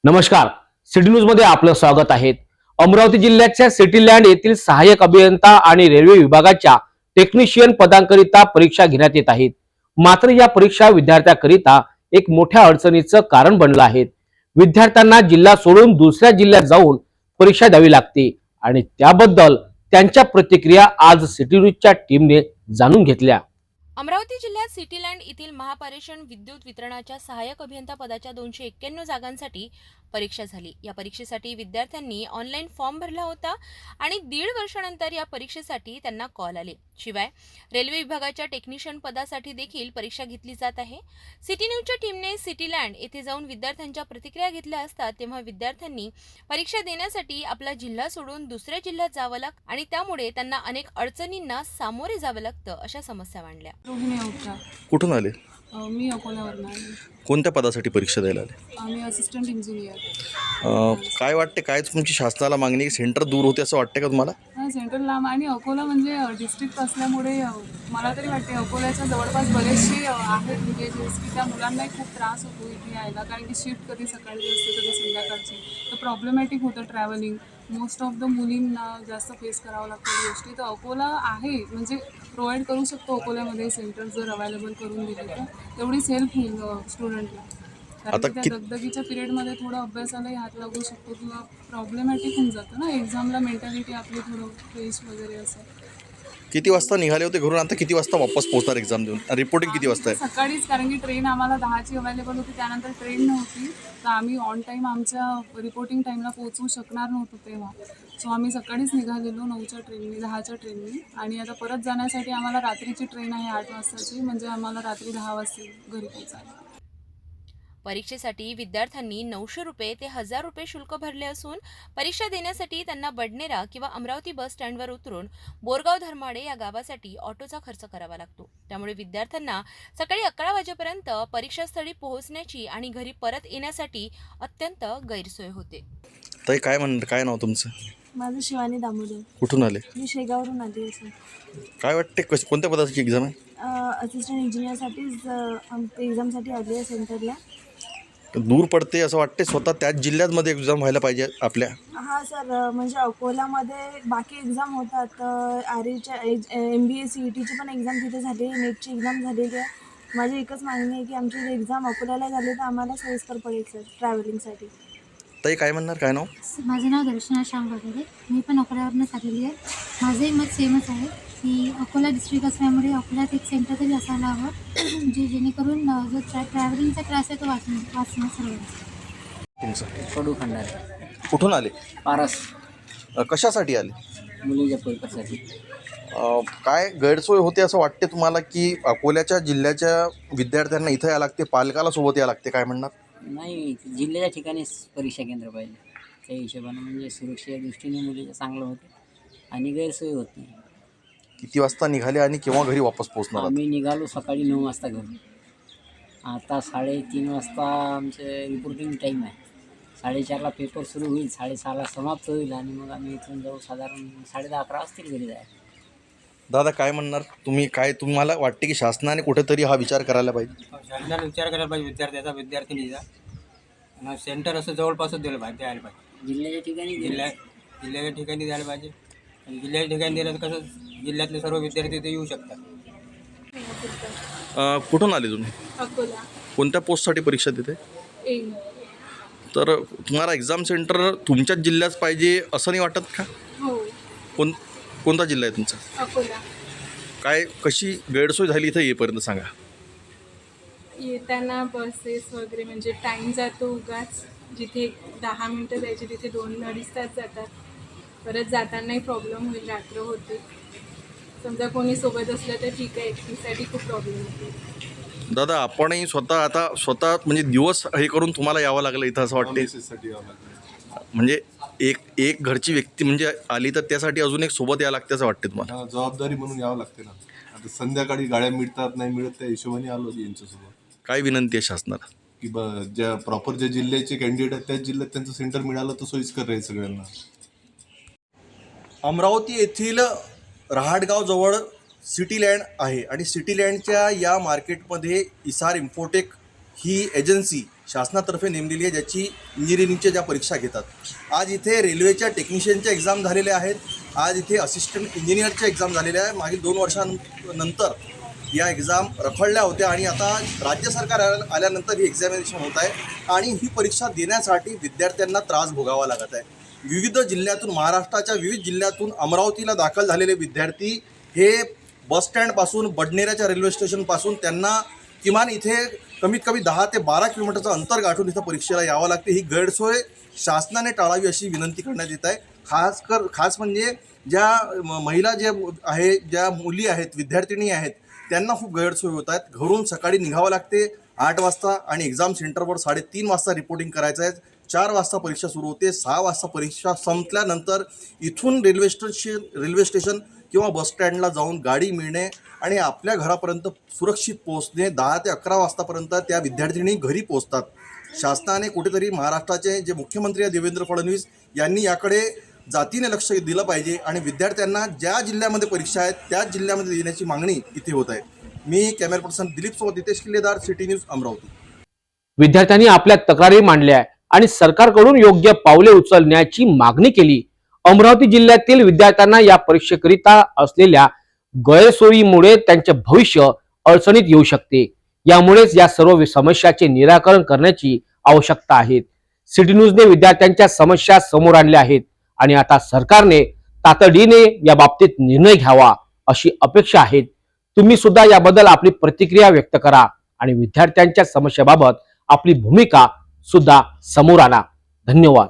नमस्कार, city news मध्ये आपलं स्वागत आहे। अमरावती जिल्ह्याच्या सिटी लँड येथील सहाय्यक अभियंता आणि रेल्वे विभागाच्या टेक्निशियन पदांकरिता परीक्षा घेण्यात येत आहेत। मात्र या परीक्षा विद्यार्थ्यांकरिता एक मोठ्या अडचणीचं कारण बनलं आहे। विद्यार्थ्यांना जिल्हा सोडून दुसऱ्या जिल्ह्यात जाऊन परीक्षा द्यावी लागते आणि त्याबद्दल त्यांच्या प्रतिक्रिया आज सिटी न्यूजच्या टीमने जाणून घेतल्या। अमरावती जिल्ह्यात सिटी लँड येथील महापारेषण विद्युत वितरणाच्या सहाय्यक अभियंता पदाच्या 291 जागांसाठी परीक्षा झाली। या परीक्षेसाठी विद्यार्थ्यांनी ऑनलाईन फॉर्म भरला होता आणि 1.5 वर्षानंतर या परीक्षेसाठी त्यांना कॉल आले। शिवाय रेल्वे विभागाच्या टेक्निशियन पदासाठी देखील परीक्षा घेतली जात आहे। सिटी न्यूजच्या टीमने सिटी लँड येथे जाऊन विद्यार्थ्यांच्या प्रतिक्रिया घेतल्या असता तेव्हा विद्यार्थ्यांनी परीक्षा देण्यासाठी आपला जिल्हा सोडून दुसऱ्या जिल्ह्यात जावं लागतं आणि त्यामुळे त्यांना अनेक अडचणींना सामोरे जावं लागतं अशा समस्या मांडल्या। कुठून आले? मी अकोल्यावरून आले। कोणत्या पदासाठी परीक्षा द्यायला आले? आम्ही असिस्टंट इंजिनियर। काय वाटते, काय तुमची शासनाला मागणी? सेंटर दूर होते असं वाटतं का तुम्हाला? हां, सेंटर लांब आणि अकोला म्हणजे डिस्ट्रिक्ट असल्यामुळे मला तरी वाटते अकोल्याच्या जवळपास बरेचसे आहेत विलेजेस की त्या मुलांनाही खूप त्रास होतो इथे यायला, कारण की शिफ्ट कधी सकाळची असते कधी संध्याकाळची, तर प्रॉब्लेमॅटिक होतं ट्रॅव्हलिंग। मोस्ट ऑफ द मुलींना जास्त फेस करावं लागतं गोष्टी। तर अकोला आहे म्हणजे प्रोव्हाइड करू शकतो अकोल्यामध्ये सेंटर जर अवेलेबल करून दिले तर तेवढीच हेल्प होईल स्टुडंटला, कारण त्या दगदगीच्या पिरियडमध्ये थोडं अभ्यासालाही हात लागू शकतो किंवा प्रॉब्लेमॅटिक होऊन जातं ना एक्झामला, मेंटॅलिटी आपली थोडं फ्रेश वगैरे असं। किती वाजता निघाले होते घरून? आता किती वाजता वापस पोहोचणार एक्झाम देऊन? रिपोर्टिंग किती वाजता आहे? सकाळीच, कारण की ट्रेन आम्हाला 10ची अवेलेबल होती, त्यानंतर ट्रेन नव्हती तर आम्ही ऑन टाईम आमच्या रिपोर्टिंग टाईमला पोहोचू शकणार नव्हतो तेव्हा। सो आम्ही सकाळीच निघालेलो 9च्या ट्रेननी, 10च्या ट्रेननी, आणि आता परत जाण्यासाठी आम्हाला रात्रीची ट्रेन आहे 8 वाजताची, म्हणजे आम्हाला रात्री 10 वाजता घरी पोहोचायला। परीक्षेसाठी विद्यार्थ्यांनी 900 रुपये ते 1000 रुपये शुल्क भरले असून परीक्षा देण्यासाठी त्यांना बडनेरा किंवा अमरावती बस स्टँडवर उतरून बोरगाव धर्माडे या गावासाठी ऑटोचा खर्च करावा लागतो। त्यामुळे विद्यार्थ्यांना सकाळी 11 वाजेपर्यंत परीक्षास्थळी पोहोचण्याची आणि घरी परत येण्यासाठी अत्यंत गैरसोय होते। ताई, काय नाव तुमचं? माझं शिवानी दामोदर। कुठून आले? मी शेगावरून आली आहे। काय वाटते, कोणत्या पदाची एक्झाम आहे? असिस्टंट इंजिनियरसाठीच एक्झामसाठी आली आहे सेंटरला। दूर पडते असं वाटते, स्वतः त्याच जिल्ह्यामध्ये एक्झाम व्हायला पाहिजे आपल्या? हां सर, म्हणजे अकोल्यामध्ये बाकी एक्झाम होतात, आर्मीच्या MBA CETची पण एक्झाम तिथे झाली, नेटची एक्झाम झालेली आहे। माझी एकच मागणी आहे की आमची एक्झाम अकोल्याला झाली तर आम्हाला सोयीस्कर पडेल सर ट्रॅव्हलिंगसाठी। ताई, काय म्हणणार? काय नाव? माझं नाव दर्शना श्याम वगैरे, मी पण अकोल्यावरूनच आलेली आहे। माझंही मत सेमच आहे की अकोला डिस्ट्रिक्ट असल्यामुळे अकोल्यात एक सेंटर तरी असायला हवं जेणेकरून जो ट्रॅव्हलिंगचा त्रास आहे तो वाचणार सर्व। तुमचं? कडू खंडारे। कुठून आले? पारस। कशासाठी आले? मुलीच्या पेपरसाठी। काय गैरसोय होते असं वाटते तुम्हाला की अकोल्याच्या जिल्ह्याच्या विद्यार्थ्यांना इथं यावं लागते, पालकाला सोबत यावं लागते? काय म्हणणार? नाही, जिल्ह्याच्या ठिकाणीच परीक्षा केंद्र पाहिजे, त्या हिशोबानं म्हणजे सुरक्षेच्या दृष्टीने मुलीचं चांगलं होते आणि गैरसोय होत नाही। किती वाजता निघाले आणि केव्हा घरी वापस पोहोचणार? आम्ही निघालो सकाळी 9 वाजता घरून, आता 3:30 वाजता आमचे रिपोर्टिंग टाईम आहे। 4:30ला पेपर सुरू होईल, 6:30ला समाप्त होईल आणि मग आम्ही इथून जाऊ साधारण 10:30-11 वाजतील घरी जायला। दादा, काय म्हणणार तुम्ही? काय तुम्हाला वाटते की शासनाने कुठेतरी हा विचार करायला पाहिजे? शासनाने विचार करायला पाहिजे विद्यार्थ्याचा, विद्यार्थिनीचा, आणि सेंटर असं जवळपासच द्यायला पाहिजे जिल्ह्याच्या ठिकाणी जिल्ह्याच्या ठिकाणी द्यायला पाहिजे। आणि जिल्ह्याच्या ठिकाणी दिलं तर कसं जिल्ह्यातले सर्व विद्यार्थी ते येऊ शकतात। कुठून आले तुम्ही? अकोला कोणत्या पोस्टसाठी परीक्षा देते? एम। तर तुम्हाला एक्झाम सेंटर तुमच्याच जिल्ह्यात पाहिजे असं नाही वाटत का? हो, कोणता जिल्हा आहे तुमचा? अकोला। काय कशी गैरसोय झाली इथं येईपर्यंत सांगा? येताना बसेस वगैरे म्हणजे टाईम जातो उगाच, जिथे 10 मिनटं जायचे तिथे 2-2.5 तास जातात। परत जातानाही प्रॉब्लेम होईल, रात्र होते। समजा कोणी सोबत असलं तर ठीक आहे, एकटीसाठी खूप प्रॉब्लेम होते। दादा, आपणही स्वतः म्हणजे दिवस हे करून तुम्हाला यावं लागलं इथं असं वाटते? म्हणजे एक घरची व्यक्ती म्हणजे आली तर त्यासाठी अजून एक सोबत यावं लागते असं वाटते तुम्हाला? जबाबदारी म्हणून यावं लागते ना। आता संध्याकाळी गाड्या मिळतात नाही मिळत, त्या हिशोबाने आलो यांच्यासोबत। काय विनंती आहे शासनाला? की ज्या प्रॉपर ज्या जिल्ह्याचे कॅन्डिडेट आहेत त्याच जिल्ह्यात त्यांचं सेंटर मिळालं तर सोयीस्कर राहील सगळ्यांना। अमरावती येथील रहाटगाव जवळ सिटी लँड आहे आणि सिटी लँडच्या या मार्केटमध्ये इसार इन्फोटेक ही एजन्सी शासनातर्फे नेमलेली आहे, ज्याची इंजिनिअरिंगच्या ज्या परीक्षा घेतात. आज इथे रेल्वेच्या टेक्निशियनच्या एक्झाम झालेल्या आहेत, आज इथे असिस्टंट इंजिनियरच्या एक्झाम झालेल्या आहे. मागील 2 वर्षांनंतर या एक्झाम रखडल्या होत्या आणि आता राज्य सरकार आल्यानंतर ही एक्झामिनेशन होत आहे आणि ही परीक्षा देण्यासाठी विद्यार्थ्यांना त्रास भोगावा लागत आहे. विविध जिल्ह्यातून, महाराष्ट्राच्या विविध जिल्ह्यातून अमरावतीला दाखल झालेले विद्यार्थी हे बसस्टँडपासून, बडनेराच्या रेल्वे स्टेशनपासून त्यांना किमान इथे कमीत कमी 10 ते 12 किलोमीटरचं अंतर गाठून इथं परीक्षेला यावं लागते. ही गैरसोय शासनाने टाळावी अशी विनंती करण्यात येत आहे. खास म्हणजे ज्या महिला ज्या आहे, ज्या मुली आहेत, विद्यार्थिनी आहेत, त्यांना खूप गैरसोय होत आहेत. घरून सकाळी निघावं लागते 8 वाजता आणि एक्झाम सेंटरवर 3:30 वाजता रिपोर्टिंग करायचं आहे. 4 वाजता परीक्षा सुरू होते. 6 वाजता परीक्षा संपल्यानंतर इथून रेल्वे स्टेशन किंवा बसस्टँडला जाऊन गाडी मिळणे आणि आपल्या घरापर्यंत सुरक्षित पोहोचणे 10 ते 11 वाजतापर्यंत त्या विद्यार्थिनी घरी पोहोचतात. शासनाने कुठेतरी, महाराष्ट्राचे जे मुख्यमंत्री आहे देवेंद्र फडणवीस यांनी याकडे जातीने लक्ष दिलं पाहिजे आणि विद्यार्थ्यांना ज्या जिल्ह्यामध्ये परीक्षा आहेत त्याच जिल्ह्यामध्ये देण्याची मागणी इथे होत आहे. मी कॅमेरा पर्सन दिलीप सोबत हितेश किल्लेदार, सिटी न्यूज, अमरावती. विद्यार्थ्यांनी आपल्या तक्रारी मांडल्या आणि सरकारकडून योग्य पावले उचलण्याची मागणी केली. अमरावती जिल्ह्यातील विद्यार्थ्यांना या परीक्षेकरिता असलेल्या गैरसोयीमुळे त्यांचे भविष्य अडचणीत येऊ शकते. यामुळेच या सर्व समस्याचे निराकरण करण्याची आवश्यकता आहे. सिटी न्यूजने विद्यार्थ्यांच्या समस्या समोर आणल्या आहेत आणि आता सरकारने तातडीने या बाबतीत निर्णय घ्यावा अशी अपेक्षा आहे. तुम्ही सुद्धा याबद्दल आपली प्रतिक्रिया व्यक्त करा आणि विद्यार्थ्यांच्या समस्याबाबत आपली भूमिका सुद्धा समोर आणा. धन्यवाद.